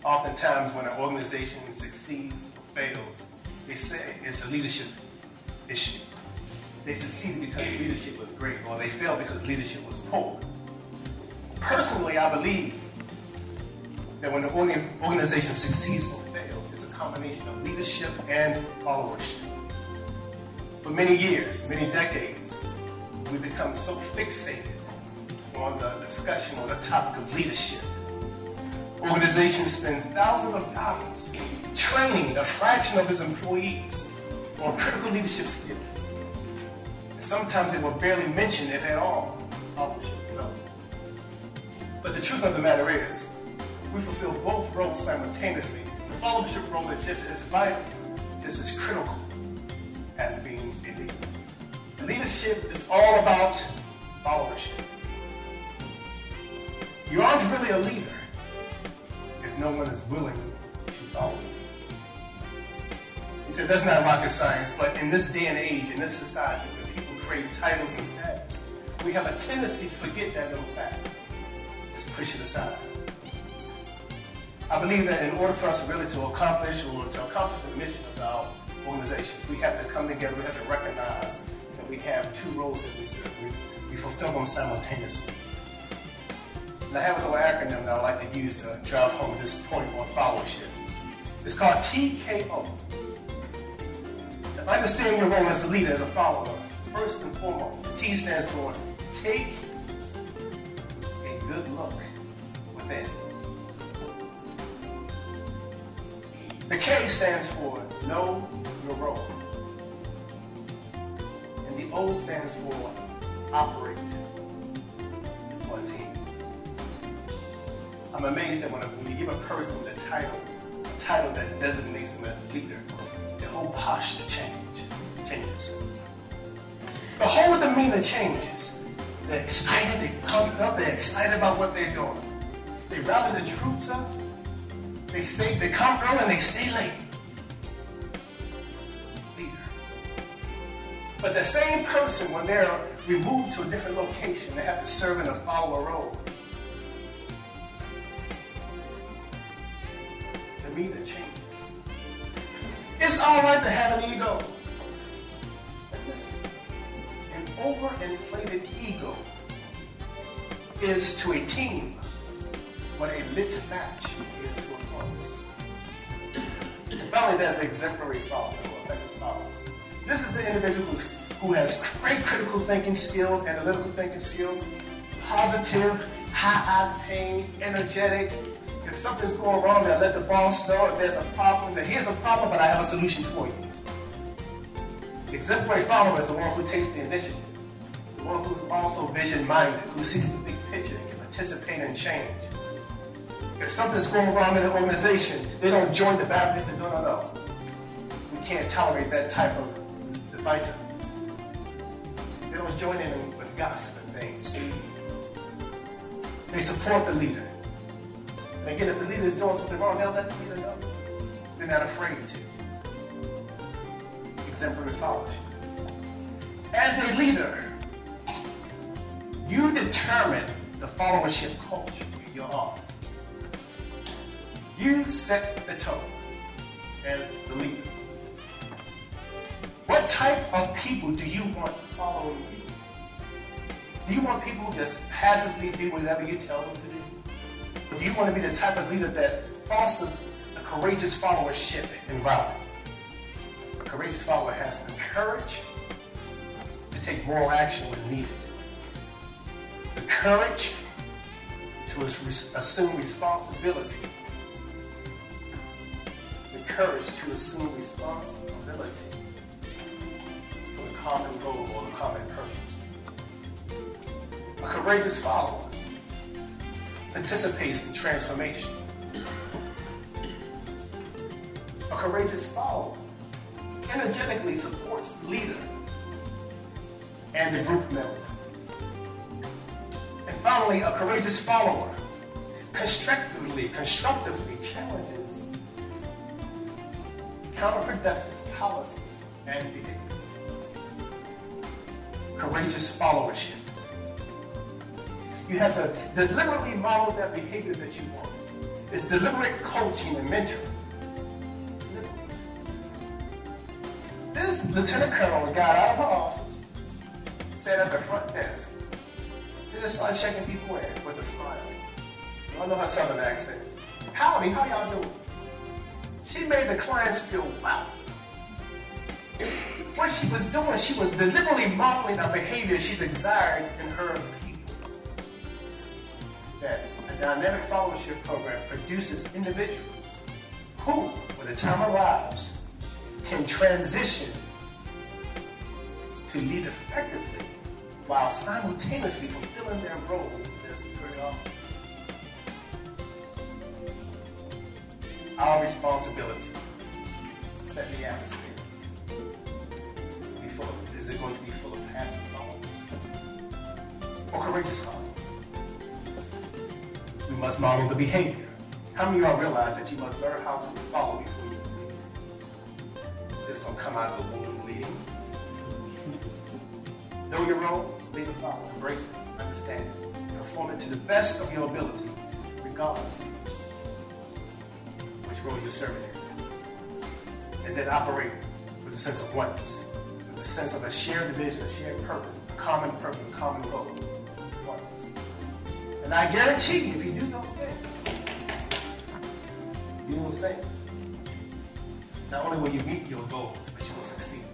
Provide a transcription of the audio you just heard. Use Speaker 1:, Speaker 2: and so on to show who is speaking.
Speaker 1: Oftentimes when an organization succeeds or fails, they say it's a leadership issue. They succeeded because leadership was great, or they failed because leadership was poor. Personally, I believe that when the organization succeeds or fails, it's a combination of leadership and followership. For many years, many decades, we've become so fixated on the discussion on the topic of leadership. Organizations spend thousands of dollars training a fraction of its employees on critical leadership skills. And sometimes they will barely mention, if at all, followership. But the truth of the matter is, we fulfill both roles simultaneously. The followership role is just as vital, just as critical as being a leader. Leadership is all about followership. You aren't really a leader if no one is willing to follow you. He said that's not rocket science, but in this day and age, in this society where people crave titles and status, we have a tendency to forget that little fact. Just push it aside. I believe that in order for us really to accomplish the mission of our organizations, we have to come together, we have to recognize that we have two roles that we serve. We fulfill them simultaneously. And I have a little acronym that I like to use to drive home this point on followership. It's called TKO. To understand your role as a leader, as a follower, first and foremost, the T stands for take a good look within. The K stands for know your role. And the O stands for operate as one team. I'm amazed that when you give a person a title that designates them as a leader, their whole posture changes. The whole demeanor changes. They're excited, they pumped up, they're excited about what they're doing. They rally the troops up. They come early and they stay late. Leader. But the same person, when they're removed to a different location, they have to serve in a follower role. The demeanor changes. It's all right to have an ego. But listen, an overinflated ego is to a team what a lit match is to a cause. Finally, there's the exemplary follower, or effective follower. This is the individual who has great critical thinking skills, analytical thinking skills, positive, high-octane, energetic. If something's going wrong, they'll let the boss know. If there's a problem, then here's a problem, but I have a solution for you. The exemplary follower is the one who takes the initiative, the one who's also vision-minded, who sees the big picture and can participate in change. If something's going wrong in the organization, they don't join the battle. They say, no. We can't tolerate that type of divisiveness. They don't join in with gossip and things. They support the leader. And again, if the leader is doing something wrong, they'll let the leader know. They're not afraid to. Exemplary followership. As a leader, you determine the followership culture in your office. You set the tone as the leader. What type of people do you want following you? Do you want people who just passively do whatever you tell them to do? Or do you want to be the type of leader that fosters a courageous followership environment? A courageous follower has the courage to take moral action when needed. The courage to assume responsibility. Courage to assume responsibility for the common goal or the common purpose. A courageous follower participates in transformation. A courageous follower energetically supports the leader and the group members. And finally, a courageous follower constructively challenges counterproductive policies and behaviors. Courageous followership. You have to deliberately model that behavior that you want. It's deliberate coaching and mentoring. This lieutenant colonel got out of her office, sat at the front desk, and just started checking people in with a smile. I know her southern accents. Howdy, how y'all doing? She made the clients feel welcome. What she was doing, she was deliberately modeling a behavior she desired in her people. That a dynamic followership program produces individuals who, when the time arrives, can transition to lead effectively while simultaneously fulfilling their roles as security officers. Our responsibility, set the atmosphere. Is it going to be full of passive followers or courageous followers? We must model the behavior. How many of y'all realize that you must learn how to follow before you lead? This don't come out of the womb leading. Know your role, lead and follow, embrace it, understand it, perform it to the best of your ability, regardless of which role you're serving in. And then operate with a sense of oneness. The sense of a shared vision, a shared purpose, a common goal. Oneness. And I guarantee you, if you do those things, not only will you meet your goals, but you will succeed.